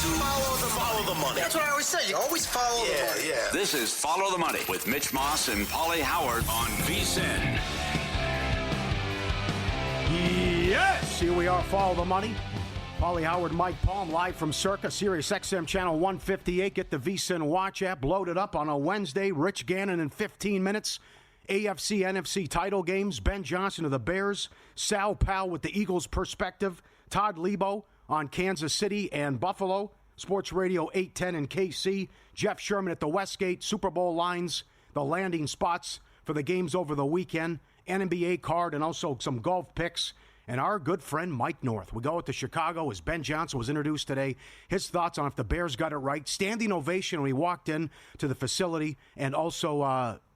Follow the money. That's what I always say. You always follow the money. Yeah. This is Follow the Money with Mitch Moss and Pauly Howard on VSiN. Yes, here we are, Follow the Money. Pauly Howard, Mike Palm, live from Circa, Sirius XM Channel 158. Get the VSiN Watch app loaded up on a Wednesday. Rich Gannon in 15 minutes. AFC, NFC title games. Ben Johnson of the Bears. Sal Powell with the Eagles' perspective. Todd Lebo on Kansas City and Buffalo. Sports Radio 810 in KC. Jeff Sherman at the Westgate. Super Bowl lines, the landing spots for the games over the weekend. NBA card and also some golf picks. And our good friend Mike North. We go to Chicago as Ben Johnson was introduced today. His thoughts on if the Bears got it right. Standing ovation when he walked in to the facility. And also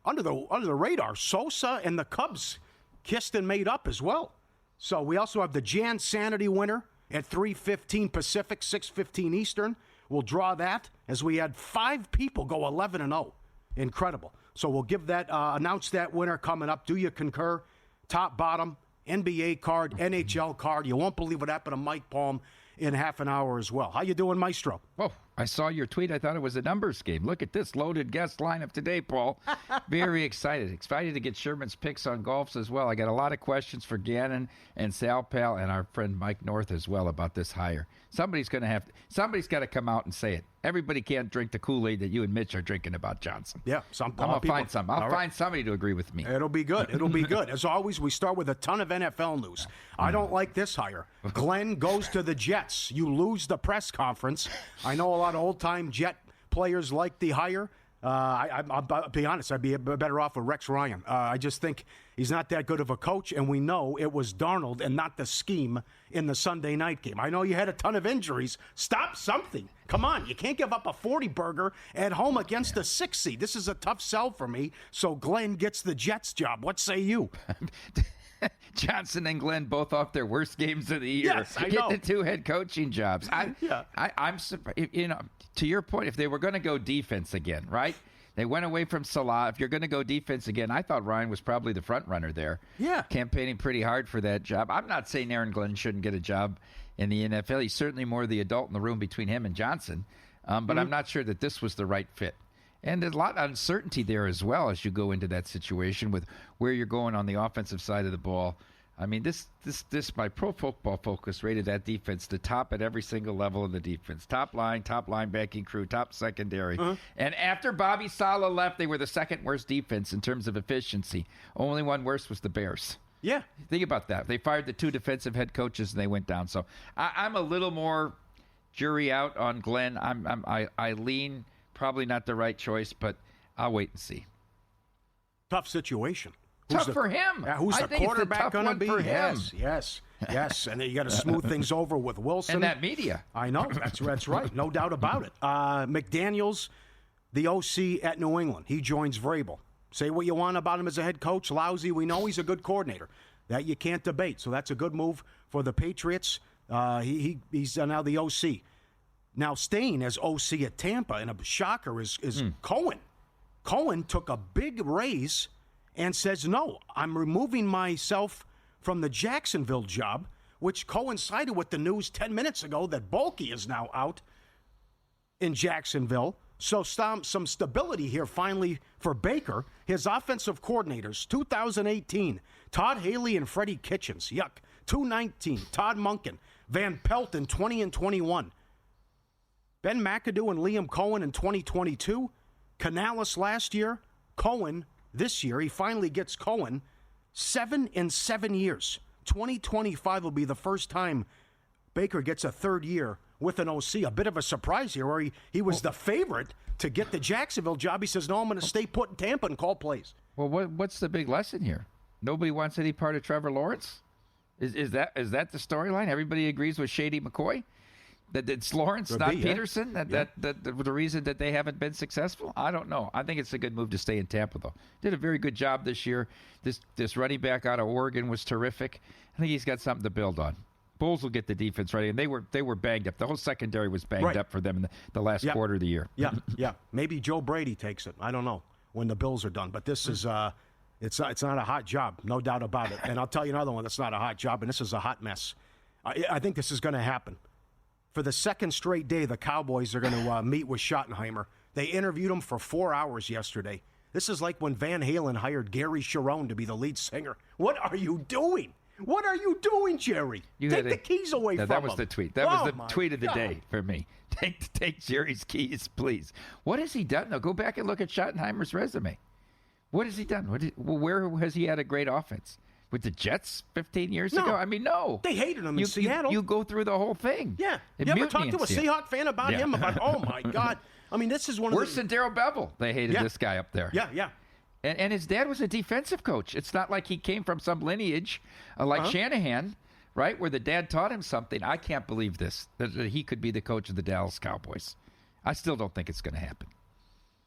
under the radar, Sosa and the Cubs kissed and made up as well. So we also have the Jan Sanity winner at 3:15 Pacific, 6:15 Eastern. We'll draw that as we had 5 people go 11-0. Incredible. So we'll give that, announce that winner coming up. Do you concur? Top, bottom, NBA card, NHL card. You won't believe what happened to Mike Palm in half an hour as well. How you doing, Maestro? Oh, I saw your tweet. I thought it was a numbers game. Look at this loaded guest lineup today, Paul. Very excited. Excited to get Sherman's picks on golfs as well. I got a lot of questions for Gannon and Sal Pal and our friend Mike North as well about this hire. Somebody's got to come out and say it. Everybody can't drink the Kool-Aid that you and Mitch are drinking about Johnson. Yeah, I'm going to find some. I'll find somebody to agree with me. It'll be good. It'll be good. As always, we start with a ton of NFL news. I don't like this hire. Glenn goes to the Jets. You lose the press conference. I know a lot of old-time Jet players like the hire. I'll be honest, I'd be better off with Rex Ryan. I just think he's not that good of a coach, and we know it was Darnold and not the scheme in the Sunday night game. I know you had a ton of injuries. Stop something. Come on, you can't give up a 40-burger at home against the 6 seed. This is a tough sell for me, so Glenn gets the Jets job. What say you? Johnson and Glenn both off their worst games of the year. Yes, I Get know. the 2 head coaching jobs. I'm surprised. You know, to your point, if they were going to go defense again, right? They went away from Salah. If you're going to go defense again, I thought Ryan was probably the front runner there. Yeah, campaigning pretty hard for that job. I'm not saying Aaron Glenn shouldn't get a job in the NFL. He's certainly more the adult in the room between him and Johnson. But I'm not sure that this was the right fit. And there's a lot of uncertainty there as well as you go into that situation with where you're going on the offensive side of the ball. I mean, this my Pro Football Focus rated that defense the top at every single level of the defense. Top line, top linebacking crew, top secondary. And after Bobby Saleh left, they were the second worst defense in terms of efficiency. Only one worse was the Bears. Yeah. Think about that. They fired the 2 defensive head coaches and they went down. So I'm a little more jury out on Glenn. I lean probably not the right choice, but I'll wait and see. Tough situation. Tough for him. Who's the quarterback going to be? For him. Yes. And then you got to smooth things over with Wilson. And that media. I know. That's right. No doubt about it. McDaniels, the OC at New England. He joins Vrabel. Say what you want about him as a head coach. Lousy. We know he's a good coordinator. That you can't debate. So that's a good move for the Patriots. He's now the OC. Now staying as OC at Tampa, and a shocker is Cohen. Cohen took a big raise and says, no, I'm removing myself from the Jacksonville job, which coincided with the news 10 minutes ago that Bulky is now out in Jacksonville. So some stability here finally for Baker. His offensive coordinators, 2018, Todd Haley and Freddie Kitchens. Yuck. 2019, Todd Monken. Van Pelt in 20 and 21. Ben McAdoo and Liam Cohen in 2022. Canales last year. Cohen this year. He finally gets Cohen. 7 in 7 years. 2025 will be the first time Baker gets a third year with an OC. A bit of a surprise here where he was the favorite to get the Jacksonville job. He says, no, I'm going to stay put in Tampa and call plays. Well, what's the big lesson here? Nobody wants any part of Trevor Lawrence? Is that the storyline? Everybody agrees with Shady McCoy? That it's Lawrence, not Peterson? That the reason that they haven't been successful? I don't know. I think it's a good move to stay in Tampa, though. Did a very good job this year. This running back out of Oregon was terrific. I think he's got something to build on. Bulls will get the defense ready, and they were banged up. The whole secondary was banged up for them in the last quarter of the year. Yeah. Maybe Joe Brady takes it. I don't know when the Bills are done. But this is it's not a hot job, no doubt about it. And I'll tell you another one that's not a hot job, and this is a hot mess. I think this is going to happen. For the second straight day, the Cowboys are going to meet with Schottenheimer. They interviewed him for 4 hours yesterday. This is like when Van Halen hired Gary Cherone to be the lead singer. What are you doing? What are you doing, Jerry? Take the keys away from him. That was the tweet. That was the tweet of the day for me. Take Jerry's keys, please. What has he done? Now, go back and look at Schottenheimer's resume. What has he done? Where has he had a great offense? With the Jets 15 years ago? I mean, no. They hated him in Seattle. You go through the whole thing. Yeah. You ever talk to a Seahawk fan about him? About, oh, my God. I mean, this is one of worse than Darrell Bevell. They hated this guy up there. Yeah. And his dad was a defensive coach. It's not like he came from some lineage like Shanahan, right, where the dad taught him something. I can't believe this, that he could be the coach of the Dallas Cowboys. I still don't think it's going to happen.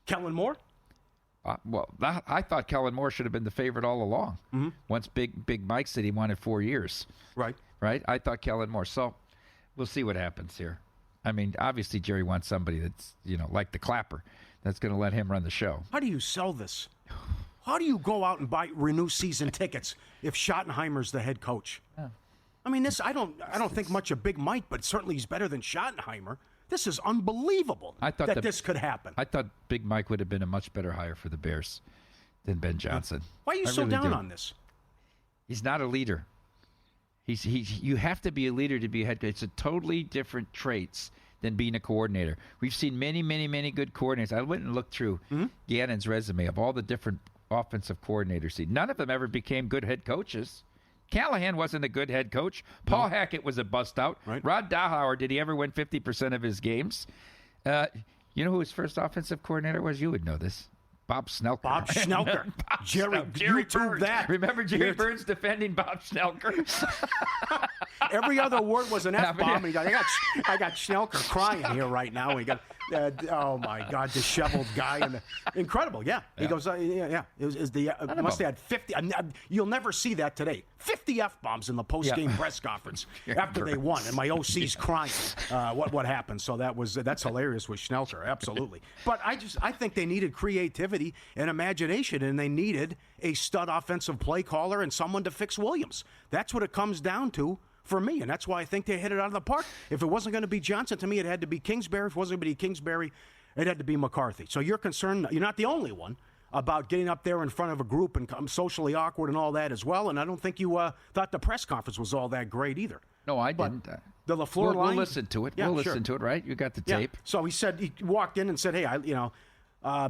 Kellen Moore? I thought Kellen Moore should have been the favorite all along. Mm-hmm. Once Big Mike said he wanted 4 years. Right. I thought Kellen Moore. So we'll see what happens here. I mean, obviously Jerry wants somebody that's, like the Clapper, that's going to let him run the show. How do you sell this? How do you go out and renew season tickets if Schottenheimer's the head coach? Yeah. I mean, I don't think much of Big Mike, but certainly he's better than Schottenheimer. This is unbelievable that this could happen. I thought Big Mike would have been a much better hire for the Bears than Ben Johnson. Why are you so down on this? He's not a leader. You have to be a leader to be a head coach. It's a totally different traits than being a coordinator. We've seen many, many, many good coordinators. I went and looked through Gannon's resume of all the different offensive coordinators. None of them ever became good head coaches. Callahan wasn't a good head coach. Paul Hackett was a bust out. Right. Rod Dahauer, did he ever win 50% of his games? You know who his first offensive coordinator was? You would know this. Bob Snelker. Jerry YouTube Burns. That. Remember Jerry Burns defending Bob Snelker? Every other word was an F-bomb. I got Snelker crying here right now. We got, oh my God, disheveled guy. Incredible, yeah. He goes, yeah. It must have had 50. You'll never see that today. 50 F-bombs in the post-game press conference after they won, and my OC's crying. What happened? So that's hilarious with Snelker, absolutely. But I think they needed creativity and imagination, and they needed a stud offensive play caller and someone to fix Williams. That's what it comes down to for me, and that's why I think they hit it out of the park. If it wasn't going to be Johnson, to me, it had to be Kingsbury. If it wasn't going to be Kingsbury, it had to be McCarthy. So you're concerned, you're not the only one, about getting up there in front of a group and socially awkward and all that as well, and I don't think you thought the press conference was all that great either. No, I didn't. The LaFleur line? We'll listen to it. We'll listen to it, right? You got the tape. So he walked in and said, hey,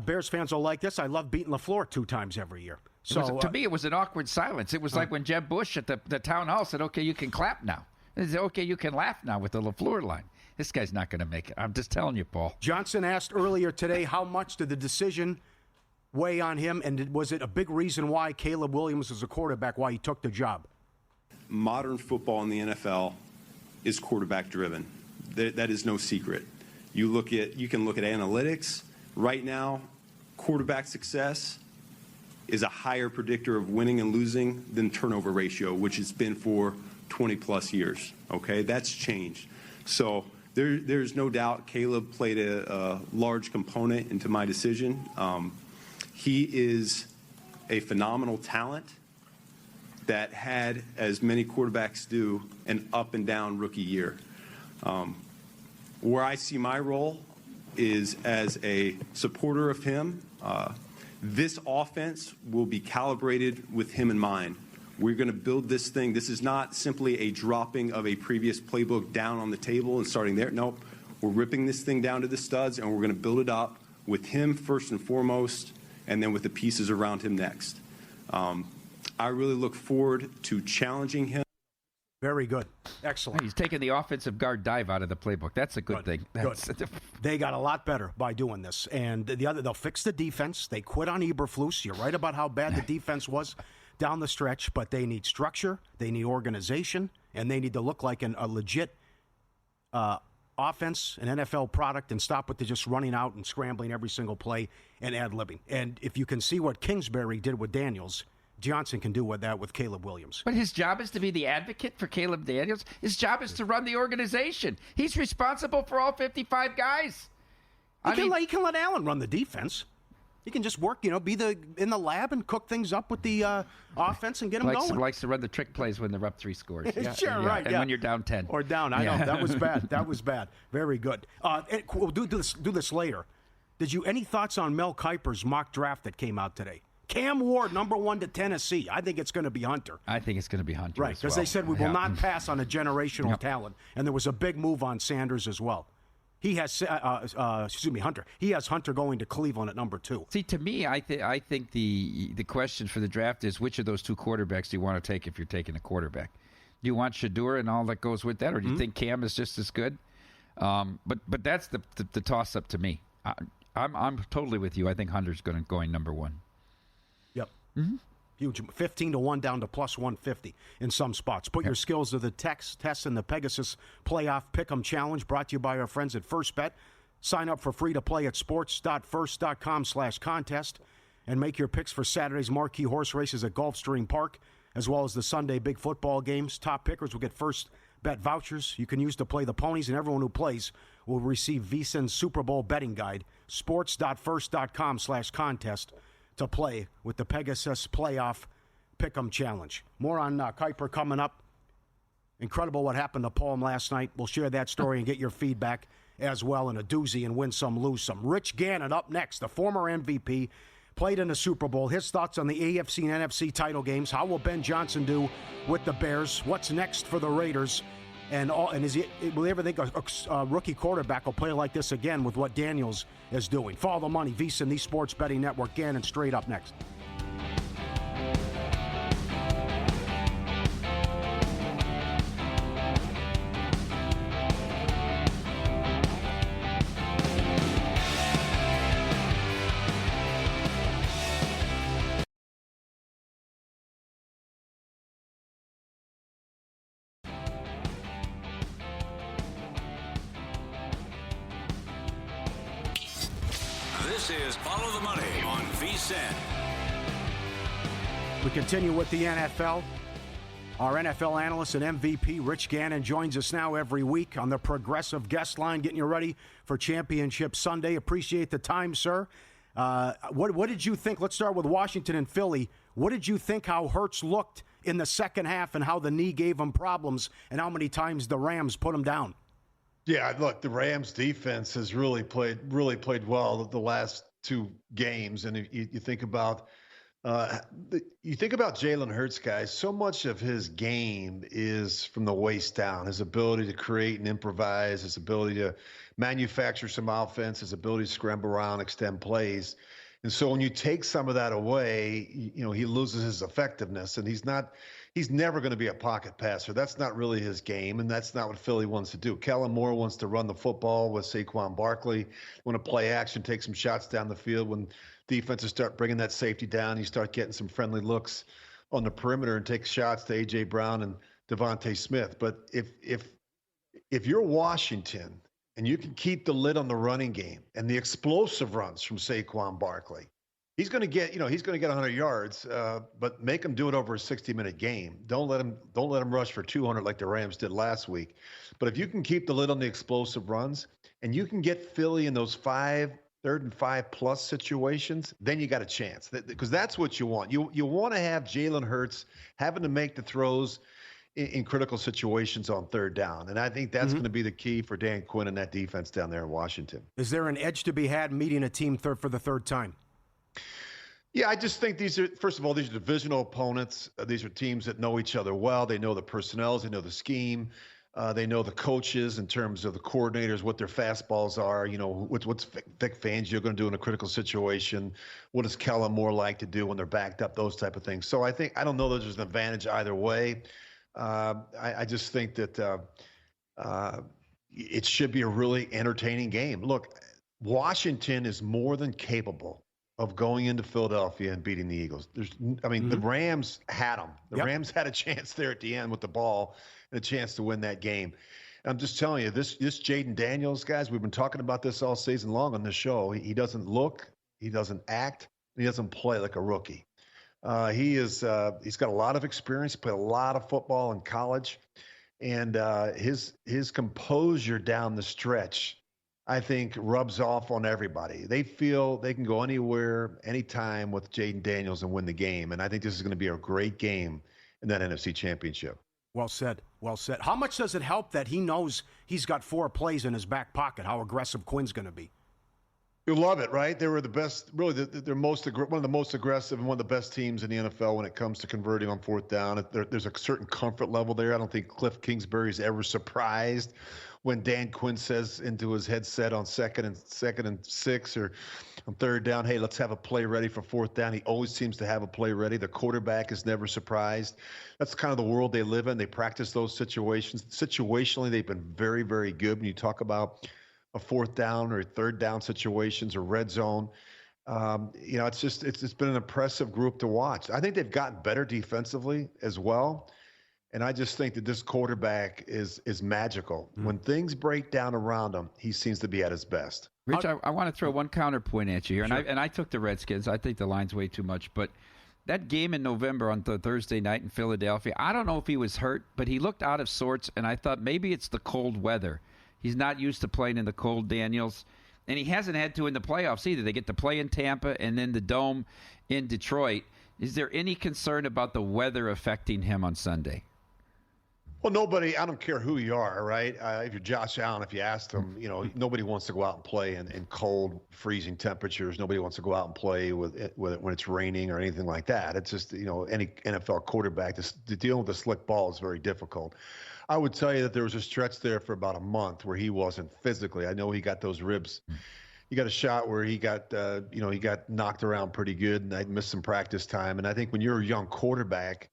Bears fans will like this. I love beating LaFleur 2 times every year. So to me, it was an awkward silence. It was like when Jeb Bush at the town hall said, okay, you can clap now. He said, okay, you can laugh now with the LaFleur line. This guy's not going to make it. I'm just telling you, Paul. Johnson asked earlier today, how much did the decision weigh on him, and was it a big reason why Caleb Williams is a quarterback, why he took the job? Modern football in the NFL is quarterback driven. That is no secret. You can look at analytics. Right now, quarterback success is a higher predictor of winning and losing than turnover ratio, which has been for 20 plus years. Okay, that's changed. So there's no doubt Caleb played a large component into my decision. He is a phenomenal talent that had, as many quarterbacks do, an up and down rookie year. Where I see my role is as a supporter of him. This offense will be calibrated with him in mind. We're going to build this thing. This is not simply a dropping of a previous playbook down on the table and starting there. Nope. We're ripping this thing down to the studs, and we're going to build it up with him first and foremost, and then with the pieces around him next. I really look forward to challenging him. Very good. Excellent. He's taking the offensive guard dive out of the playbook. That's a good thing. Good. They got a lot better by doing this. And they'll fix the defense. They quit on Eberflus. You're right about how bad the defense was down the stretch, but they need structure, they need organization, and they need to look like a legit offense, an NFL product, and stop with the just running out and scrambling every single play and ad-libbing. And if you can see what Kingsbury did with Daniels, Johnson can do that with Caleb Williams. But his job is to be the advocate for Caleb Daniels. His job is to run the organization. He's responsible for all 55 guys. He can let Allen run the defense. He can just work, be in the lab and cook things up with the offense and get them going. Likes to run the trick plays when they're up 3 scores. Yeah, sure, right. And when you're down 10. Or down. I know. That was bad. That was bad. Very good. We'll do this later. Any thoughts on Mel Kiper's mock draft that came out today? Cam Ward, number 1 to Tennessee. I think it's going to be Hunter. I think it's going to be Hunter. Right, because they said we will not pass on a generational talent. And there was a big move on Sanders as well. He has, Hunter. He has Hunter going to Cleveland at number 2. See, to me, I think the question for the draft is which of those 2 quarterbacks do you want to take if you're taking a quarterback? Do you want Shador and all that goes with that, or do you think Cam is just as good? But that's the toss up to me. I'm totally with you. I think Hunter's going number 1. Yep. Mm-hmm. Huge. 15-1 down to plus 150 in some spots. Put your skills to the test in the Pegasus Playoff Pick'em Challenge, brought to you by our friends at First Bet. Sign up for free to play at sports.first.com/contest and make your picks for Saturday's marquee horse races at Gulfstream Park, as well as the Sunday big football games. Top pickers will get First Bet vouchers you can use to play the ponies, and everyone who plays will receive VSiN's Super Bowl betting guide. Sports.first.com/contest to play with the Pegasus Playoff Pick'em Challenge. More on Kiper coming up. Incredible what happened to Paul last night. We'll share that story and get your feedback as well in a doozy and win some, lose some. Rich Gannon up next, the former MVP, played in the Super Bowl. His thoughts on the AFC and NFC title games. How will Ben Johnson do with the Bears? What's next for the Raiders? Will he ever think a rookie quarterback will play like this again with what Daniels is doing? Follow the money. VSiN, the Sports Betting Network. Gannon straight up next. This is Follow the Money on VSiN. We continue with the NFL. Our NFL analyst and MVP, Rich Gannon, joins us now every week on the Progressive Guest Line, getting you ready for Championship Sunday. Appreciate the time, sir. What did you think? Let's start with Washington and Philly. What did you think how Hurts looked in the second half and how the knee gave him problems and how many times the Rams put him down? Yeah, look, the Rams defense has really played well the last 2 games. And if you think about Jalen Hurts, guys, so much of his game is from the waist down. His ability to create and improvise, his ability to manufacture some offense, his ability to scramble around, extend plays. And so when you take some of that away, he loses his effectiveness, and he's never going to be a pocket passer. That's not really his game, and that's not what Philly wants to do. Kellen Moore wants to run the football with Saquon Barkley, want to play action, take some shots down the field. When defenses start bringing that safety down, you start getting some friendly looks on the perimeter and take shots to A.J. Brown and Devontae Smith. But if you're Washington and you can keep the lid on the running game and the explosive runs from Saquon Barkley, he's going to get 100 yards, but make him do it over a 60-minute game. Don't let him rush for 200 like the Rams did last week. But if you can keep the lid on the explosive runs and you can get Philly in those 3rd and 5+ situations, then you got a chance, because that's what you want. You want to have Jalen Hurts having to make the throws in critical situations on 3rd down. And I think that's going to be the key for Dan Quinn and that defense down there in Washington. Is there an edge to be had meeting a team for the 3rd time? Yeah, I just think these are divisional opponents. These are teams that know each other well. They know the personnel, they know the scheme. They know the coaches in terms of the coordinators, what their fastballs are. What's Vic Fangio going to do in a critical situation? What does Kellen Moore like to do when they're backed up? Those type of things. So I don't know that there's an advantage either way. I just think that it should be a really entertaining game. Look, Washington is more than capable of going into Philadelphia and beating the Eagles. The Rams had them. The Rams had a chance there at the end with the ball and a chance to win that game. And I'm just telling you, this Jaden Daniels, guys, we've been talking about this all season long on this show. He doesn't look, he doesn't act, he doesn't play like a rookie. He's got a lot of experience, played a lot of football in college, and his composure down the stretch, I think rubs off on everybody. They feel they can go anywhere, anytime with Jaden Daniels and win the game. And I think this is going to be a great game in that NFC Championship. Well said. Well said. How much does it help that he knows he's got 4 plays in his back pocket, how aggressive Quinn's going to be? You love it, right? They were the best, really, they're one of the most aggressive and one of the best teams in the NFL when it comes to converting on 4th down. There's a certain comfort level there. I don't think Cliff Kingsbury's ever surprised when Dan Quinn says into his headset on second and 6 or on 3rd down, hey, let's have a play ready for 4th down. He always seems to have a play ready. The quarterback is never surprised. That's kind of the world they live in. They practice those situations. Situationally, they've been very, very good. When you talk about a 4th down or 3rd down situations or red zone, it's been an impressive group to watch. I think they've gotten better defensively as well. And I just think that this quarterback is magical. When things break down around him, he seems to be at his best. Rich, I want to throw one counterpoint at you here. Sure. And I took the Redskins. I think the line's way too much. But that game in November on the Thursday night in Philadelphia, I don't know if he was hurt, but he looked out of sorts. And I thought maybe it's the cold weather. He's not used to playing in the cold, Daniels. And he hasn't had to in the playoffs either. They get to play in Tampa and then the Dome in Detroit. Is there any concern about the weather affecting him on Sunday? Well, nobody, I don't care who you are, right? If you're Josh Allen, if you asked him, nobody wants to go out and play in cold, freezing temperatures. Nobody wants to go out and play with it when it's raining or anything like that. It's just, any NFL quarterback, to deal with a slick ball is very difficult. I would tell you that there was a stretch there for about a month where he wasn't physically. I know he got those ribs. He got a shot where he got knocked around pretty good, and I missed some practice time. And I think when you're a young quarterback,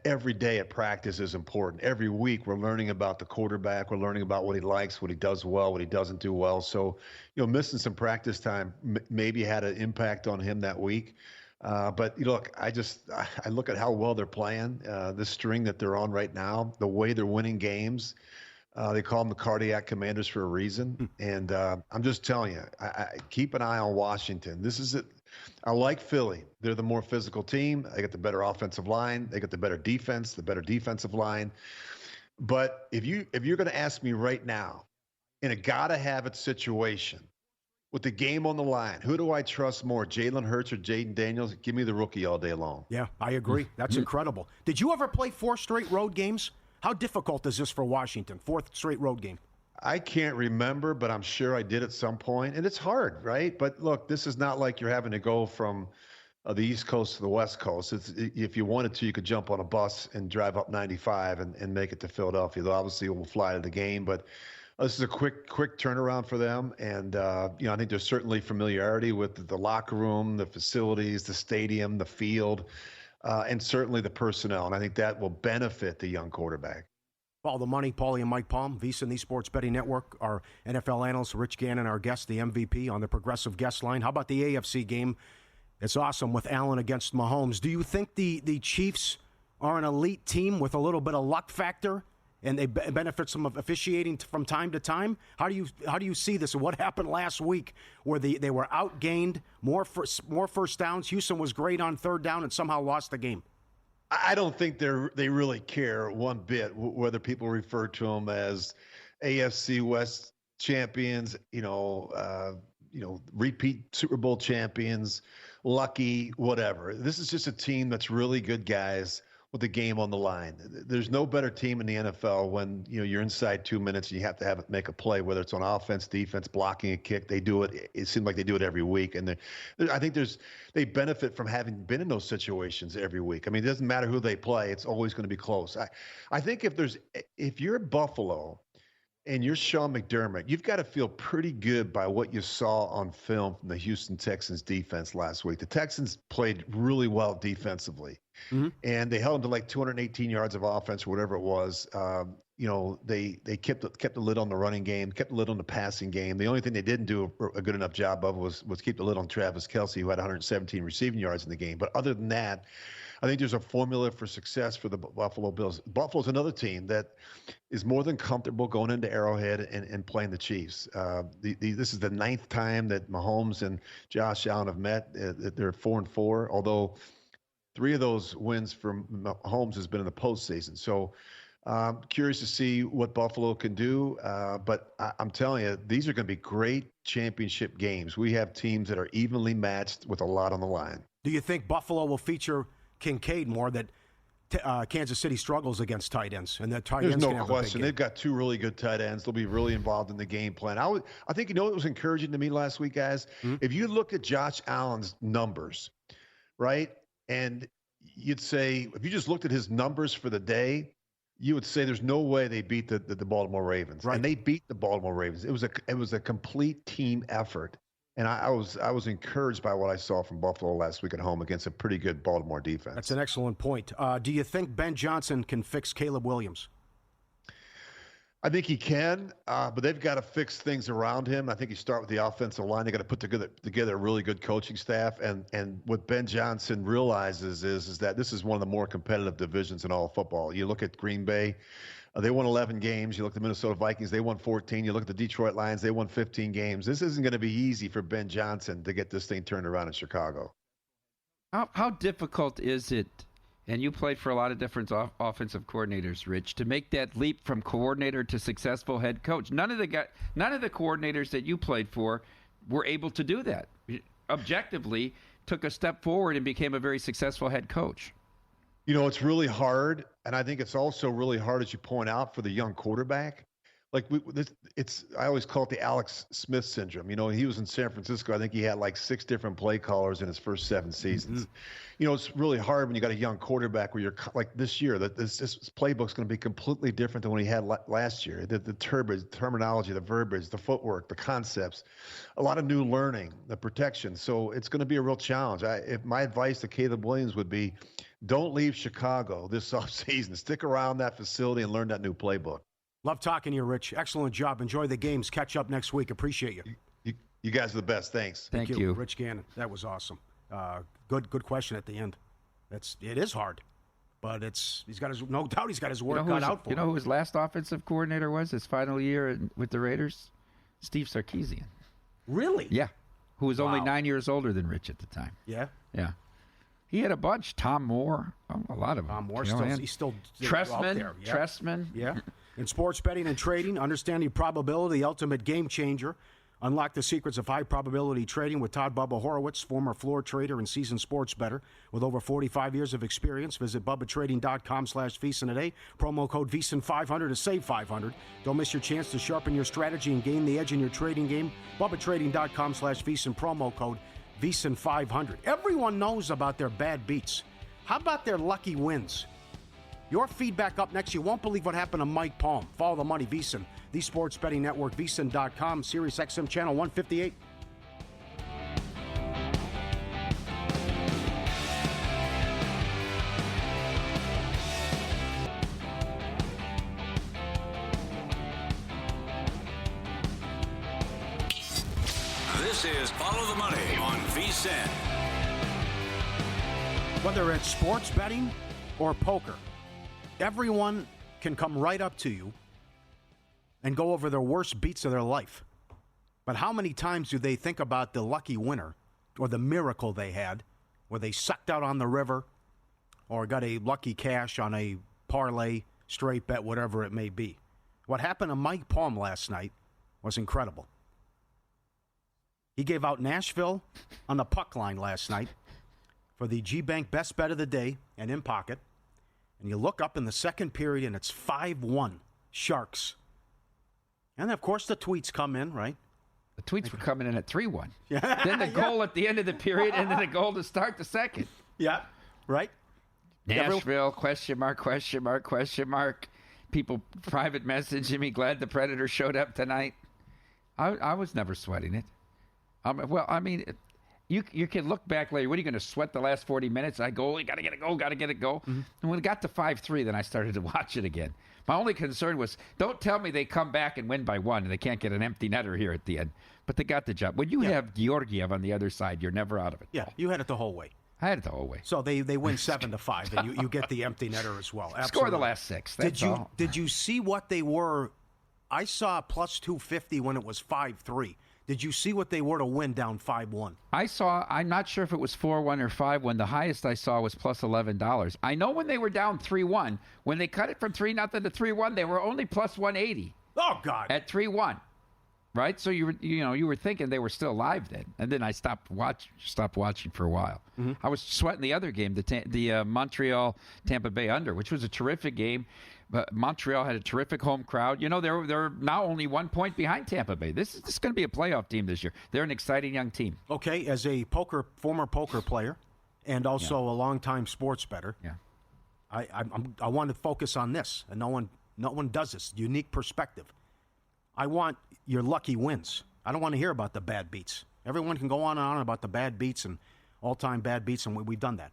every day at practice is important. Every week we're learning about the quarterback. We're learning about what he likes, what he does well, what he doesn't do well. So, missing some practice time maybe had an impact on him that week. But look, I look at how well they're playing, this string that they're on right now, the way they're winning games. They call them the Cardiac Commanders for a reason. And I'm just telling you, I keep an eye on Washington. This is it. I like Philly. They're the more physical team. They got the better offensive line. They got the better defense, the better defensive line. But if you're going to ask me right now, in a gotta-have-it situation, with the game on the line, who do I trust more, Jalen Hurts or Jaden Daniels? Give me the rookie all day long. Yeah, I agree. That's incredible. Did you ever play 4 straight road games? How difficult is this for Washington, 4th straight road game? I can't remember, but I'm sure I did at some point. And it's hard, right? But look, this is not like you're having to go from the East Coast to the West Coast. If you wanted to, you could jump on a bus and drive up 95 and make it to Philadelphia. Though obviously we'll fly to the game, but this is a quick turnaround for them. And, I think there's certainly familiarity with the locker room, the facilities, the stadium, the field, and certainly the personnel. And I think that will benefit the young quarterback. Follow the money, Pauly and Mike Palm, VSiN, the Sports Betting Network. Our NFL analyst, Rich Gannon, our guest, the MVP on the Progressive Guest Line. How about the AFC game? It's awesome with Allen against Mahomes. Do you think the Chiefs are an elite team with a little bit of luck factor, and they benefit from officiating from time to time? How do you see this? What happened last week where they were outgained, more first downs? Houston was great on 3rd down and somehow lost the game. I don't think they really care one bit whether people refer to them as AFC West champions, repeat Super Bowl champions, lucky, whatever. This is just a team that's really good guys with the game on the line. There's no better team in the NFL when you're inside 2 minutes and you have to make a play, whether it's on offense, defense, blocking a kick. They do it. It seems like they do it every week, and I think they benefit from having been in those situations every week. I mean, it doesn't matter who they play; it's always going to be close. I think if you're Buffalo and you're Sean McDermott, you've got to feel pretty good by what you saw on film from the Houston Texans defense last week. The Texans played really well defensively, and they held them to like 218 yards of offense or whatever it was. They kept the lid on the running game, kept the lid on the passing game. The only thing they didn't do a good enough job of was keep the lid on Travis Kelce, who had 117 receiving yards in the game. But other than that, I think there's a formula for success for the Buffalo Bills. Buffalo's another team that is more than comfortable going into Arrowhead and playing the Chiefs. This is the 9th time that Mahomes and Josh Allen have met. They're 4-4, although 3 of those wins from Mahomes has been in the postseason. So Curious to see what Buffalo can do. But I'm telling you, these are going to be great championship games. We have teams that are evenly matched with a lot on the line. Do you think Buffalo will feature Kincaid more that Kansas City struggles against tight ends? And that tight There's ends no can have question. a big They've got two really good tight ends. They'll be really involved in the game plan. I think, you know what was encouraging to me last week, guys? Mm-hmm. If you look at Josh Allen's numbers, right, and you'd say, if you just looked at his numbers for the day, you would say there's no way they beat the Baltimore Ravens. Right. And they beat the Baltimore Ravens. It was a complete team effort. And I was encouraged by what I saw from Buffalo last week at home against a pretty good Baltimore defense. That's an excellent point. Do you think Ben Johnson can fix Caleb Williams? I think he can, but they've got to fix things around him. I think you start with the offensive line. They got to put together a really good coaching staff. And what Ben Johnson realizes is that this is one of the more competitive divisions in all of football. You look at Green Bay. They won 11 games. You look at the Minnesota Vikings, they won 14. You look at the Detroit Lions, they won 15 games. This isn't going to be easy for Ben Johnson to get this thing turned around in Chicago. How difficult is it, and you played for a lot of different offensive coordinators, Rich, to make that leap from coordinator to successful head coach? None of the coordinators that you played for were able to do that. Objectively, took a step forward and became a very successful head coach. You know, it's really hard, and I think it's also really hard, as you point out, for the young quarterback. Like, I always call it the Alex Smith syndrome. You know, he was in San Francisco. I think he had like 6 different play callers in his first 7 seasons. Mm-hmm. You know, it's really hard when you got a young quarterback where you're like this year. This playbook's going to be completely different than what he had last year. The terminology, the verbiage, the footwork, the concepts, a lot of new learning, the protection. So it's going to be a real challenge. If my advice to Caleb Williams would be, don't leave Chicago this offseason. Stick around that facility and learn that new playbook. Love talking to you, Rich. Excellent job. Enjoy the games. Catch up next week. Appreciate you. You guys are the best. Thanks. Thank you. Rich Gannon. That was awesome. Good question at the end. It is hard, but no doubt he's got his work cut out for him. You know who his last offensive coordinator was? His final year with the Raiders? Steve Sarkisian. Really? Yeah. Who was only 9 years older than Rich at the time. Yeah. Yeah. He had a bunch. Tom Moore, a lot of them. Tom Moore, he's still Trestman, out there. Yeah. Trestman. Yeah. In sports betting and trading, understanding probability, the ultimate game changer. Unlock the secrets of high-probability trading with Todd Bubba Horowitz, former floor trader and seasoned sports bettor. With over 45 years of experience, visit BubbaTrading.com/VSiN today. Promo code VSiN500 to save $500. Don't miss your chance to sharpen your strategy and gain the edge in your trading game. BubbaTrading.com/VSiN, promo code VSiN500. Everyone knows about their bad beats. How about their lucky wins? Your feedback up next. You won't believe what happened to Mike Palm. Follow the money, VSiN, the sports betting network, VSiN.com, Sirius XM channel 158. This is Follow the Money on VSiN. Whether it's sports betting or poker, everyone can come right up to you and go over their worst beats of their life. But how many times do they think about the lucky winner or the miracle they had where they sucked out on the river or got a lucky cash on a parlay, straight bet, whatever it may be? What happened to Mike Palm last night was incredible. He gave out Nashville on the puck line last night for the G-Bank best bet of the day and in pocket. And you look up in the second period, and it's 5-1 Sharks. And, of course, the tweets come in, right? The tweets were coming in at 3-1. Yeah. Then the goal at the end of the period, and then the goal to start the second. Yeah, right? Nashville, question mark, question mark, question mark. People private messaging me, glad the Predators showed up tonight. I was never sweating it. You can look back later. What are you going to sweat the last 40 minutes? I go, got to get a goal, got to get a goal. Mm-hmm. And when it got to 5-3, then I started to watch it again. My only concern was, don't tell me they come back and win by 1 and they can't get an empty netter here at the end. But they got the job. When you have Georgiev on the other side, you're never out of it. Yeah, you had it the whole way. I had it the whole way. So they win 7-5, and you get the empty netter as well. Absolutely. Score the last 6. That's Did you see what they were? I saw plus 250 when it was 5-3. Did you see what they were to win down 5-1? I'm not sure if it was 4-1 or 5-1. The highest I saw was plus $11. I know when they were down 3-1, when they cut it from 3-0 to 3-1, they were only plus 180. Oh, God. At 3-1. Right? So you were thinking they were still alive then. And then I stopped watching for a while. Mm-hmm. I was sweating the other game, the Montreal Tampa Bay under, which was a terrific game. But Montreal had a terrific home crowd. They're now only 1 point behind Tampa Bay. This is going to be a playoff team this year. They're an exciting young team. Okay, as a former poker player and also a longtime sports bettor, I want to focus on this, and no one does this. Unique perspective. I want your lucky wins. I don't want to hear about the bad beats. Everyone can go on and on about the bad beats and all-time bad beats, and we've done that.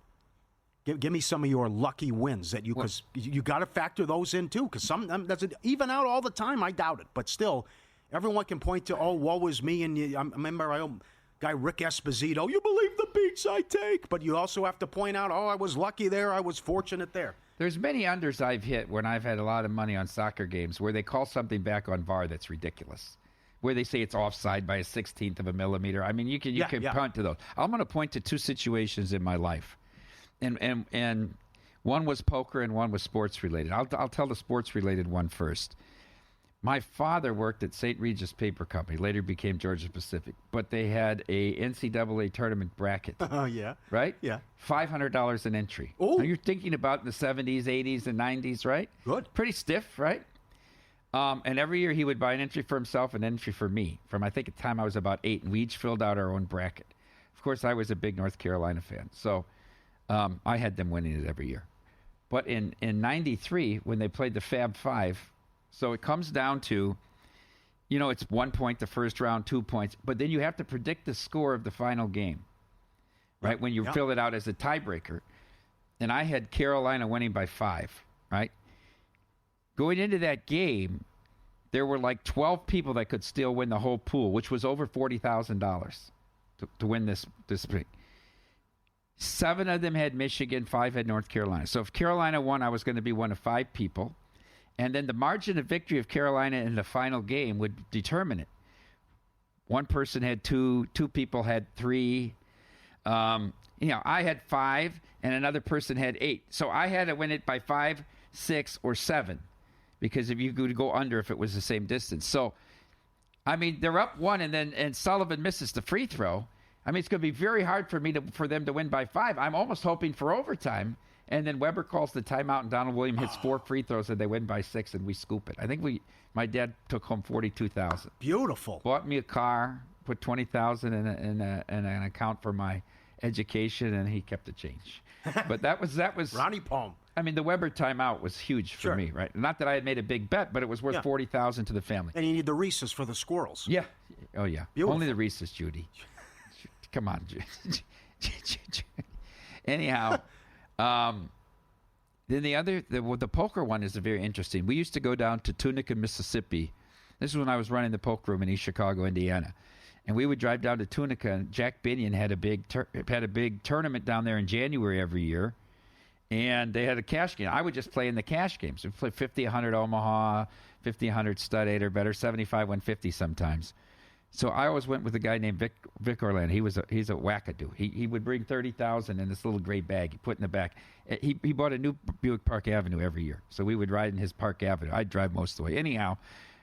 Give me some of your lucky wins that because you got to factor those in too. Because some doesn't even out all the time. I doubt it, but still, everyone can point to woe is me. And I remember guy Rick Esposito. You believe the beats I take, but you also have to point out, I was lucky there. I was fortunate there. There's many unders I've hit when I've had a lot of money on soccer games where they call something back on VAR that's ridiculous, where they say it's offside by a 16th of a millimeter. I mean, you can punt to those. I'm going to point to two situations in my life, and one was poker and one was sports related. I'll tell the sports related one first. My father worked at St. Regis Paper Company, later became Georgia Pacific, but they had a NCAA tournament bracket. Oh, yeah. Right? Yeah. $500 an entry. Oh. Now you're thinking about in the 70s, 80s, and 90s, right? Good. Pretty stiff, right? And every year he would buy an entry for himself and an entry for me. From I think at the time I was about 8, and we each filled out our own bracket. Of course, I was a big North Carolina fan, so I had them winning it every year. But in 93, when they played the Fab Five, so it comes down to, it's 1 point the first round, 2 points, but then you have to predict the score of the final game, right? When you fill it out as a tiebreaker. And I had Carolina winning by 5, right? Going into that game, there were like 12 people that could still win the whole pool, which was over $40,000 to win this thing. 7 of them had Michigan, 5 had North Carolina. So if Carolina won, I was going to be one of 5 people. And then the margin of victory of Carolina in the final game would determine it. One person had 2, 2 people had 3. I had 5, and another person had 8. So I had to win it by 5, 6, or 7, because if you could go under if it was the same distance. So, I mean, they're up 1, and Sullivan misses the free throw. I mean, it's going to be very hard for them to win by 5. I'm almost hoping for overtime. And then Weber calls the timeout, and Donald Williams hits 4 free throws, and they win by 6, and we scoop it. I think my dad took home $42,000. Beautiful. Bought me a car, put $20,000 in an account for my education, and he kept the change. But that was Ronnie Palm. I mean, the Weber timeout was huge for me, right? Not that I had made a big bet, but it was worth $40,000 to the family. And you need the Reese's for the squirrels. Yeah. Oh yeah. Beautiful. Only the Reese's, Judy. Come on, Judy. Anyhow. Then the poker one is very interesting. We used to go down to Tunica, Mississippi. This is when I was running the poker room in East Chicago, Indiana, and we would drive down to Tunica. And Jack Binion had a big tournament down there in January every year, and they had a cash game. I would just play in the cash games. We play 50, 100 Omaha, 50, 100 Stud 8 or better, 75, 150 sometimes. So I always went with a guy named Vic Orlando. He's a wackadoo. He would bring $30,000 in this little gray bag he put in the back. He bought a new Buick Park Avenue every year, so we would ride in his Park Avenue. I'd drive most of the way. Anyhow,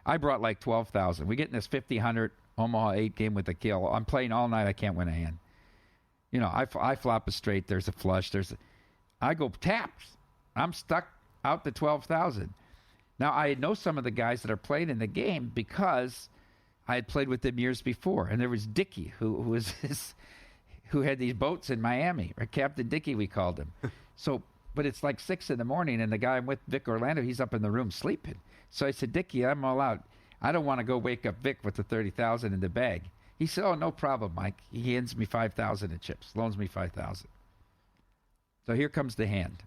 I brought like $12,000. We get in this 50, 100 Omaha 8 game with a kill. I'm playing all night. I can't win a hand. I flop a straight. There's a flush. I go taps. I'm stuck out to 12,000. Now I know some of the guys that are playing in the game because I had played with them years before, and there was Dickie, who had these boats in Miami, or Captain Dickie, we called him. So, but it's like 6 a.m, and the guy I'm with, Vic Orlando, he's up in the room sleeping. So I said, Dickie, I'm all out. I don't want to go wake up Vic with the $30,000 in the bag. He said, oh, no problem, Mike. He hands me $5,000 in chips, loans me $5,000. So here comes the hand.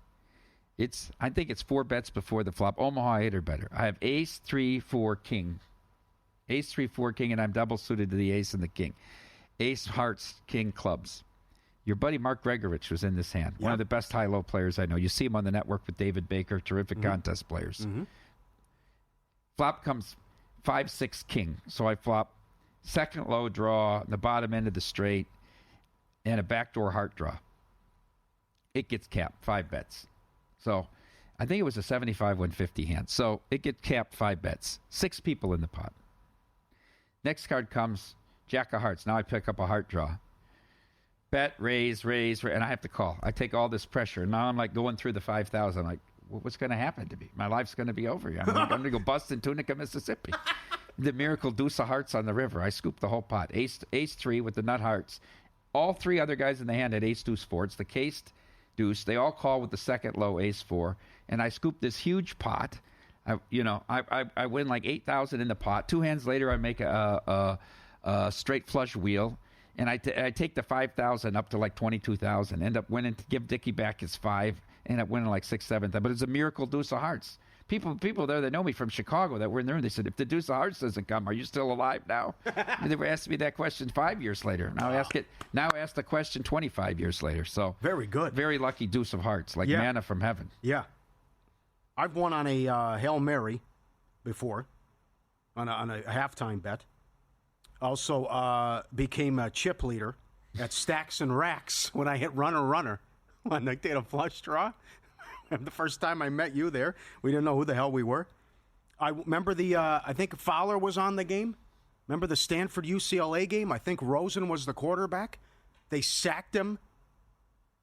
I think it's 4 bets before the flop. Omaha 8 or better. I have ace, 3, 4, king. Ace, 3, 4, king, and I'm double suited to the ace and the king. Ace, hearts, king, clubs. Your buddy Mark Gregorich was in this hand. One of the best high-low players I know. You see him on the network with David Baker, terrific contest players. Mm-hmm. Flop comes 5, 6, king. So I flop second low draw, the bottom end of the straight, and a backdoor heart draw. It gets capped 5 bets. So I think it was a 75-150 hand. So it gets capped 5 bets. 6 people in the pot. Next card comes Jack of Hearts. Now I pick up a heart draw. Bet, raise, and I have to call. I take all this pressure. Now I'm like going through the 5,000. Like, what's going to happen to me? My life's going to be over. I'm going to go bust in Tunica, Mississippi. The miracle deuce of hearts on the river. I scooped the whole pot. Ace 3 with the nut hearts. All 3 other guys in the hand had ace deuce 4. It's the cased deuce. They all call with the second low ace 4. And I scooped this huge pot. I win like 8,000 in the pot. 2 hands later, I make a straight flush wheel. And I take the 5,000 up to like 22,000. End up winning to give Dickie back his 5. End up winning like 6, 7. But it's a miracle deuce of hearts. People there that know me from Chicago that were in there, they said, if the deuce of hearts doesn't come, are you still alive now? They were asking me that question 5 years later. Now ask the question 25 years later. So very good. Very lucky deuce of hearts, like manna from heaven. Yeah. I've won on a Hail Mary before, on a halftime bet. Also became a chip leader at Stacks and Racks when I hit runner when I did a flush draw. The first time I met you there, we didn't know who the hell we were. I remember I think Fowler was on the game. Remember the Stanford-UCLA game? I think Rosen was the quarterback. They sacked him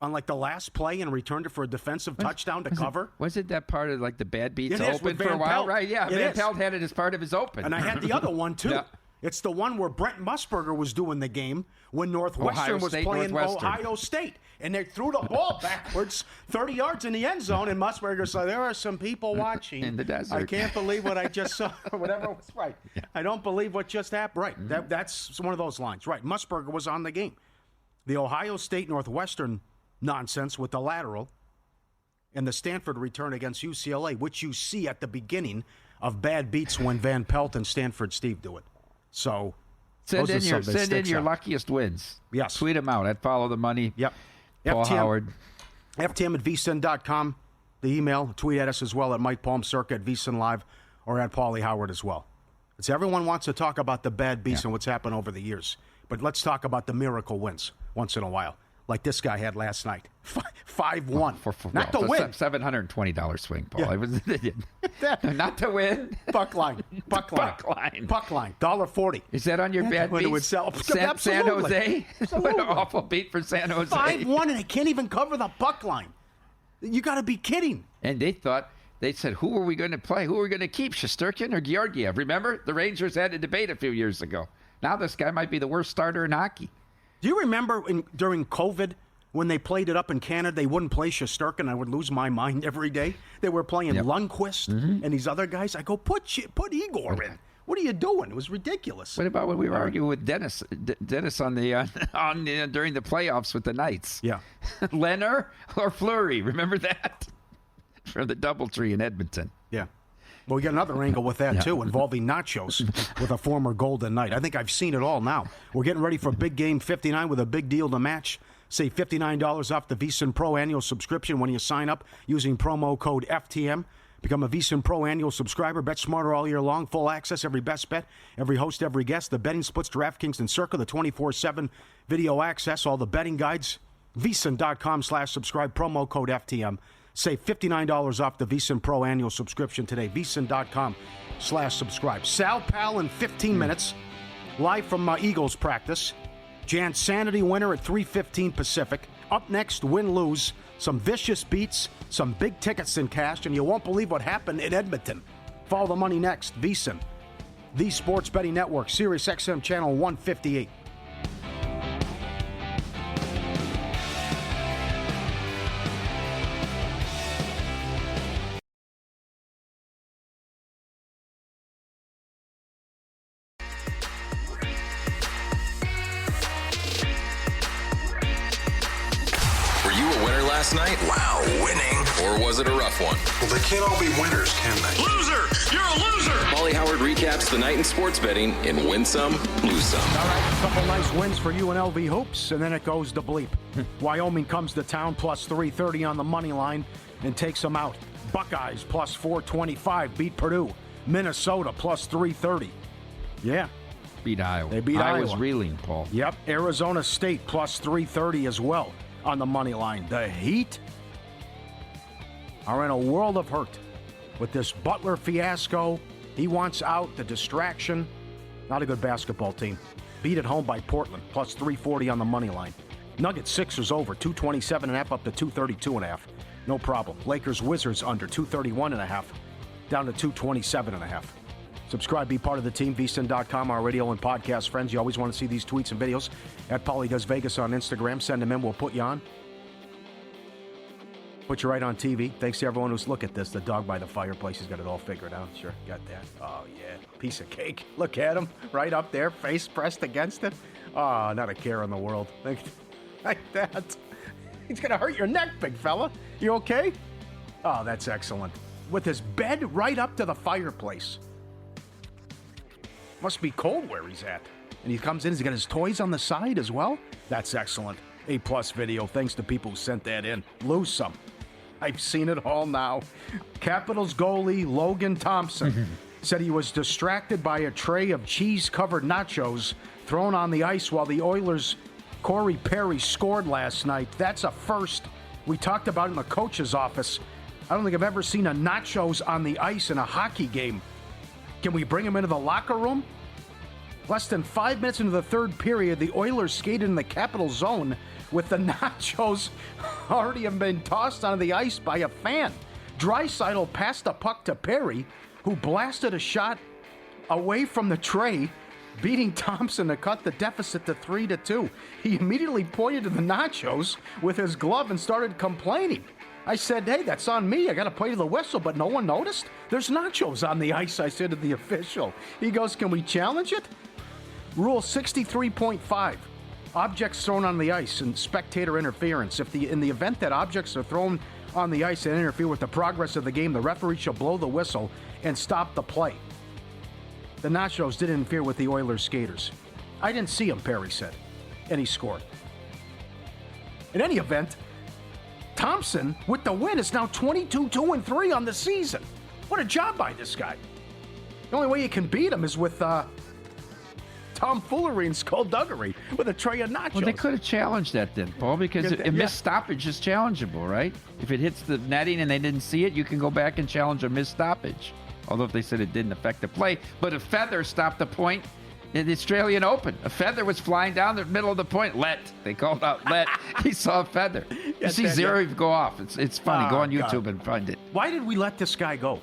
on like the last play and returned it for a defensive touchdown to cover. Wasn't that part of like the bad beats It is, open with for a Van while? Pelt. Right, yeah. Van Pelt had it as part of his open. And I had the other one, too. Yeah. It's the one where Brent Musburger was doing the game when Northwestern was playing Ohio State. And they threw the ball backwards 30 yards in the end zone, and Musburger said, there are some people watching. In the desert. I can't believe what I just saw, or whatever was right. Yeah. I don't believe what just happened. Right, that's one of those lines. Right, Musburger was on the game. The Ohio State-Northwestern nonsense with the lateral and the Stanford return against UCLA, which you see at the beginning of bad beats when Van Pelt and Stanford Steve do it. So send in your luckiest wins. Yes. Tweet them out at Follow the Money. Yep. Paul Howard. FTM at vsin.com. The email. Tweet at us as well at Mike Palm Circa at vsin Live or at Pauly Howard as well. It's everyone wants to talk about the bad beats and what's happened over the years. But let's talk about the miracle wins once in a while. Like this guy had last night. 5-1. Not to win. $720 swing, Paul. Yeah. It was not to win. Puck line. $1.40. Is that on your bad beat? San Jose? What an awful beat for San Jose. 5-1 and they can't even cover the puck line. You got to be kidding. And they said, who are we going to play? Who are we going to keep, Shesterkin or Georgiev? Remember? The Rangers had a debate a few years ago. Now this guy might be the worst starter in hockey. Do you remember during COVID when they played it up in Canada, they wouldn't play Shesterkin? I would lose my mind every day. They were playing Lundqvist and these other guys. I go, put Igor in. What are you doing? It was ridiculous. What about when we were arguing with Dennis on the during the playoffs with the Knights? Yeah, Leonard or Fleury? Remember that from the DoubleTree in Edmonton? Yeah. Well, we got another angle with that, too, involving nachos with a former Golden Knight. I think I've seen it all now. We're getting ready for Big Game 59 with a big deal to match. Save $59 off the VSiN Pro annual subscription when you sign up using promo code FTM. Become a VSiN Pro annual subscriber. Bet smarter all year long. Full access, every best bet, every host, every guest. The betting splits, DraftKings, and Circa. The 24/7 video access, all the betting guides. VSiN.com/subscribe. Promo code FTM. Save $59 off the VSiN Pro annual subscription today. VSiN.com/subscribe. Sal Pal in 15 minutes. Live from Eagles practice. Jan Sanity winner at 3:15 Pacific. Up next, win-lose. Some vicious beats. Some big tickets in cash. And you won't believe what happened in Edmonton. Follow the money next. VSiN. The Sports Betting Network. Sirius XM Channel 158. Last night? Wow, winning. Or was it a rough one? Well, they can't all be winners, can they? Loser! You're a loser! Pauly Howard recaps the night in sports betting in Win Some, Lose Some. All right, a couple nice wins for UNLV Hoops, and then it goes to bleep. Wyoming comes to town, plus 330 on the money line, and takes them out. Buckeyes, plus 425, beat Purdue. Minnesota, plus 330. Yeah. beat Iowa. They beat I was Iowa. reeling, Paul. Yep, Arizona State plus 330 as well on the money line. The Heat are in a world of hurt with this Butler fiasco. He wants out, the distraction. Not a good basketball team. Beat at home by Portland, plus 340 on the money line. Nuggets Sixers over, 227.5 up to 232.5. No problem. Lakers Wizards under, 231.5 down to 227.5. Subscribe, be part of the team, vsin.com, our radio and podcast friends. You always want to see these tweets and videos at Pauly Does Vegas on Instagram. Send them in, we'll put you on. Put you right on TV. Thanks to everyone who's look at this. The dog by the fireplace, he's got it all figured out. Sure, got that. Oh, yeah. Piece of cake. Look at him. Right up there, face pressed against it. Oh, not a care in the world. Like that. He's going to hurt your neck, big fella. You okay? Oh, that's excellent. With his bed right up to the fireplace. Must be cold where he's at. And he comes in, he's got his toys on the side as well. That's excellent. A-plus video. Thanks to people who sent that in. Lose some. I've seen it all now. Capitals goalie Logan Thompson said he was distracted by a tray of cheese-covered nachos thrown on the ice while the Oilers' Corey Perry scored last night. That's a first. We talked about it in the coach's office. I don't think I've ever seen a nachos on the ice in a hockey game. Can we bring him into the locker room? Less than 5 minutes into the third period, the Oilers skated in the Capital zone with the nachos already have been tossed onto the ice by a fan. Draisaitl passed the puck to Perry, who blasted a shot away from the tray, beating Thompson to cut the deficit to 3-2. He immediately pointed to the nachos with his glove and started complaining. I said, hey, that's on me. I got to play to the whistle, but no one noticed. There's nachos on the ice, I said to the official. He goes, can we challenge it? Rule 63.5. Objects thrown on the ice and spectator interference. In the event that objects are thrown on the ice and interfere with the progress of the game, the referee shall blow the whistle and stop the play. The nachos didn't interfere with the Oilers skaters. I didn't see him, Perry said. And he scored. In any event, Thompson, with the win, is now 22-2-3 on the season. What a job by this guy. The only way you can beat him is with tomfoolery and skullduggery with a tray of nachos. Well, they could have challenged that then, Paul, because a missed stoppage is challengeable, right? If it hits the netting and they didn't see it, you can go back and challenge a missed stoppage. Although if they said it didn't affect the play. But a feather stopped the point in the Australian Open. A feather was flying down the middle of the point. They called out let. He saw a feather. You see Zverev go off. It's funny. Go on YouTube and find it. Why did we let this guy go?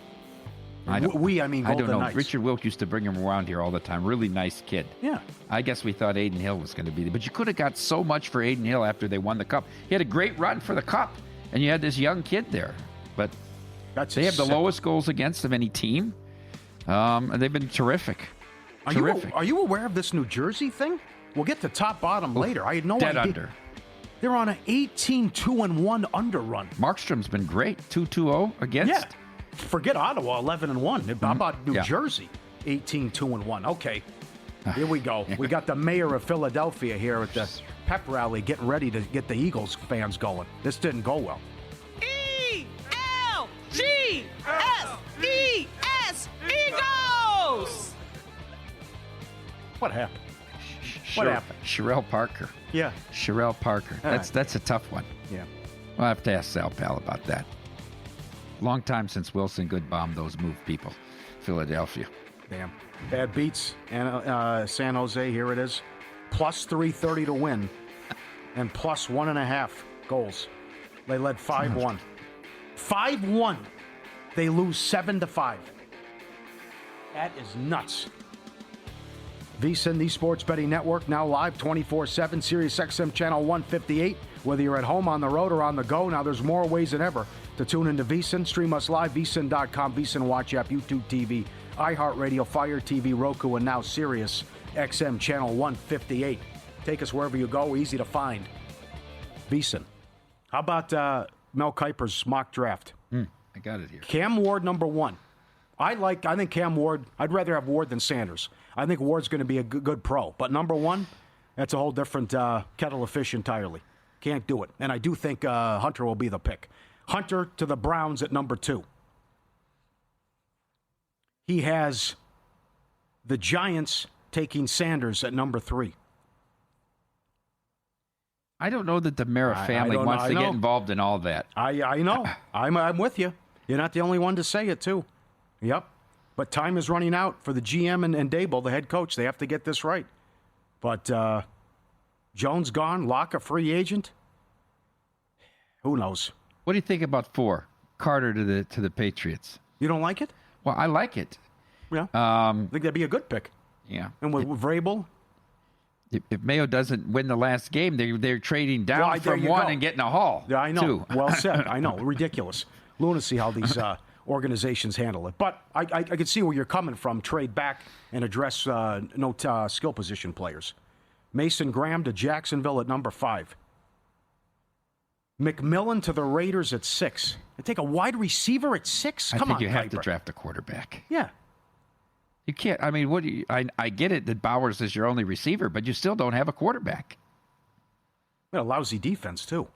I don't Golden know. Knights. Richard Wilk used to bring him around here all the time. Really nice kid. Yeah. I guess we thought Aiden Hill was going to be there. But you could have got so much for Aiden Hill after they won the Cup. He had a great run for the Cup, and you had this young kid there. But they have the lowest goals against of any team, and they've been terrific. Are you aware of this New Jersey thing? We'll get to top-bottom later. I had no idea. Dead under. They're on an 18-2-1 under run. Markstrom's been great. 2-2-0 against. Yeah. Forget Ottawa, 11-1. How about New Jersey, 18-2-1? Okay, here we go. We got the mayor of Philadelphia here at the pep rally getting ready to get the Eagles fans going. This didn't go well. E-L-G-S-E-S, Eagles! What happened? What happened? Sherelle Parker. Yeah. Sherelle Parker. That's a tough one. Yeah. I'll have to ask Sal Pal about that. Long time since Wilson Goodbaum, those move people. Philadelphia. Damn. Bad beats. And San Jose, here it is. Plus 330 to win. And plus 1.5 goals. They led 5-1. 5-1. They lose 7-5. That is nuts. VSiN, the Sports Betting Network, now live 24/7, Sirius XM Channel 158. Whether you're at home, on the road, or on the go, now there's more ways than ever to tune into VSiN. Stream us live, vsin.com, VSiN Watch App, YouTube TV, iHeartRadio, Fire TV, Roku, and now Sirius XM Channel 158. Take us wherever you go, easy to find. VSiN. How about Mel Kiper's mock draft? I got it here. Cam Ward, number 1. I think Cam Ward, I'd rather have Ward than Sanders. I think Ward's going to be a good pro. But number 1, that's a whole different kettle of fish entirely. Can't do it. And I do think Hunter will be the pick. Hunter to the Browns at number 2. He has the Giants taking Sanders at number 3? I don't know that the Mara family wants to get involved in all that. I know. I'm with you. You're not the only one to say it, too. Yep. But time is running out for the GM and Dable, the head coach. They have to get this right. But Jones gone, Locke a free agent. Who knows? What do you think about 4? Carter to the Patriots. You don't like it? Well, I like it. Yeah. I think that'd be a good pick. Yeah. And with Vrabel? If Mayo doesn't win the last game, they're trading down from 1 and getting a haul. Yeah, I know. 2. Well said. I know. Ridiculous. Lunacy how these organizations handle it. But I can see where you're coming from. Trade back and address skill position players. Mason Graham to Jacksonville at number 5. McMillan to the Raiders at 6. They take a wide receiver at 6? I think you have Piper. to draft a quarterback. Yeah. You can't. I mean, I get it that Bowers is your only receiver, but you still don't have a quarterback. A lousy defense, too.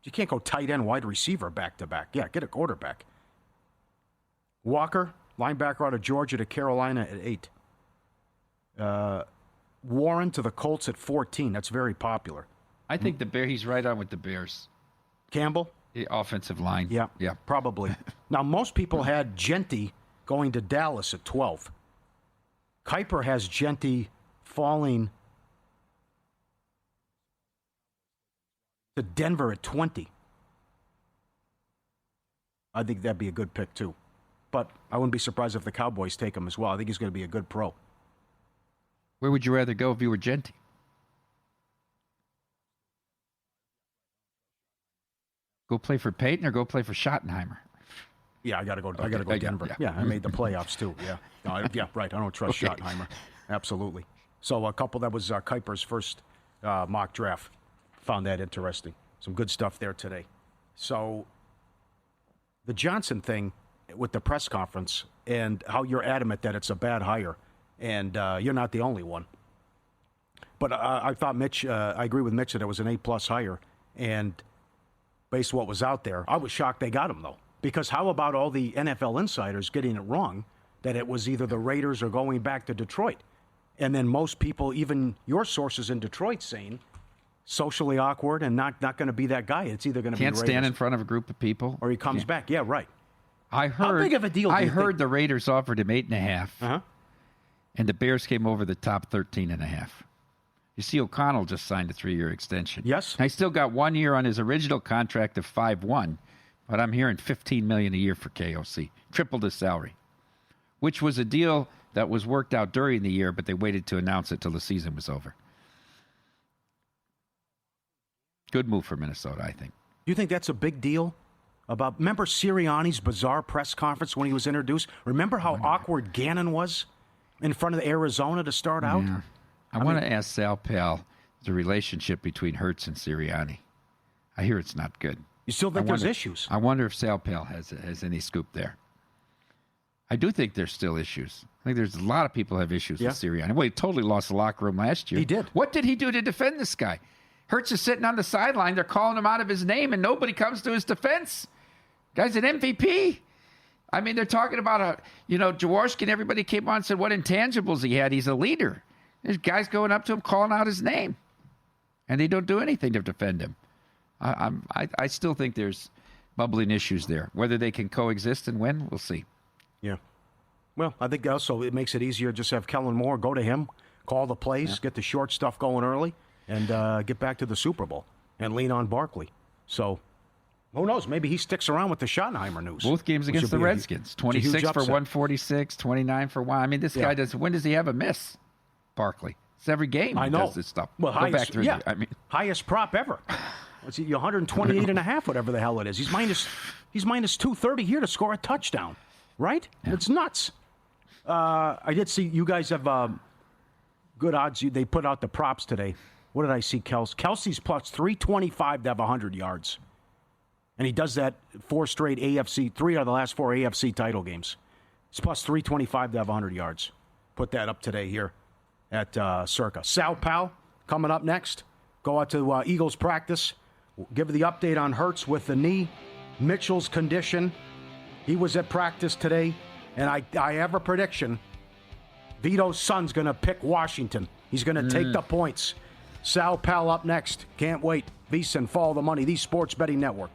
You can't go tight end, wide receiver back-to-back. Yeah, get a quarterback. Walker, linebacker out of Georgia to Carolina at 8. Warren to the Colts at 14. That's very popular. I think he's right on with the Bears. Campbell? The offensive line. Yeah, probably. Now, most people had Genty going to Dallas at 12. Kuiper has Genty falling to Denver at 20. I think that'd be a good pick, too. But I wouldn't be surprised if the Cowboys take him as well. I think he's going to be a good pro. Where would you rather go if you were Genty? Go play for Peyton or go play for Schottenheimer? Yeah, I got to go Denver. Yeah, I made the playoffs, too. Yeah. Yeah, right. I don't trust Schottenheimer. Absolutely. So a couple, that was Kuiper's first mock draft. Found that interesting. Some good stuff there today. So the Johnson thing with the press conference and how you're adamant that it's a bad hire, and you're not the only one. But I thought I agree with Mitch that it was an A-plus hire, and based on what was out there, I was shocked they got him, though. Because how about all the NFL insiders getting it wrong, that it was either the Raiders or going back to Detroit? And then most people, even your sources in Detroit, saying socially awkward and not going to be that guy. It's either going to be Can't Raiders, stand in front of a group of people. or he comes back. Yeah, right. I heard. How big of a deal do I you heard think? the Raiders offered him 8.5, and the Bears came over the top 13.5. You see, O'Connell just signed a 3-year extension. Yes. I still got 1 year on his original contract of 5.1, but I'm hearing $15 million a year for KOC, tripled his salary, which was a deal that was worked out during the year, but they waited to announce it till the season was over. Good move for Minnesota, I think. Do you think that's a big deal? Remember Sirianni's bizarre press conference when he was introduced? Remember how awkward Gannon was in front of Arizona to start out? Yeah. I want to ask Sal Pal the relationship between Hurts and Sirianni. I hear it's not good. You still think there's issues? I wonder if Sal Pal has any scoop there. I do think there's still issues. I think there's a lot of people who have issues with Sirianni. Well, he totally lost the locker room last year. He did. What did he do to defend this guy? Hurts is sitting on the sideline. They're calling him out of his name, and nobody comes to his defense. Guy's an MVP. I mean, they're talking about, Jaworski and everybody came on and said what intangibles he had. He's a leader. There's guys going up to him, calling out his name, and they don't do anything to defend him. I still think there's bubbling issues there. Whether they can coexist and win, we'll see. Yeah. Well, I think also it makes it easier just have Kellen Moore go to him, call the plays, get the short stuff going early, and get back to the Super Bowl and lean on Barkley. So who knows? Maybe he sticks around with the Schottenheimer news. Both games against the Redskins. 26 for 146, 29 for 1. I mean, this guy does. When does he have a miss? Barkley. It's every game he does this stuff. Well, highest prop ever. What's he? 128.5, whatever the hell it is. He's minus 230 here to score a touchdown. Right? Yeah. It's nuts. I did see you guys have good odds. They put out the props today. What did I see, Kelsey? Kelsey's plus 325 to have 100 yards. And he does that 3 out of the last 4 AFC title games. It's plus 325 to have 100 yards. Put that up today here at Circa. Sal Pal coming up next. Go out to Eagles practice. Give the update on Hurts with the knee. Mitchell's condition. He was at practice today. And I have a prediction. Vito's son's going to pick Washington. He's going to take the points. Sal Pal up next. Can't wait. VSiN, follow the money, the Sports Betting Network.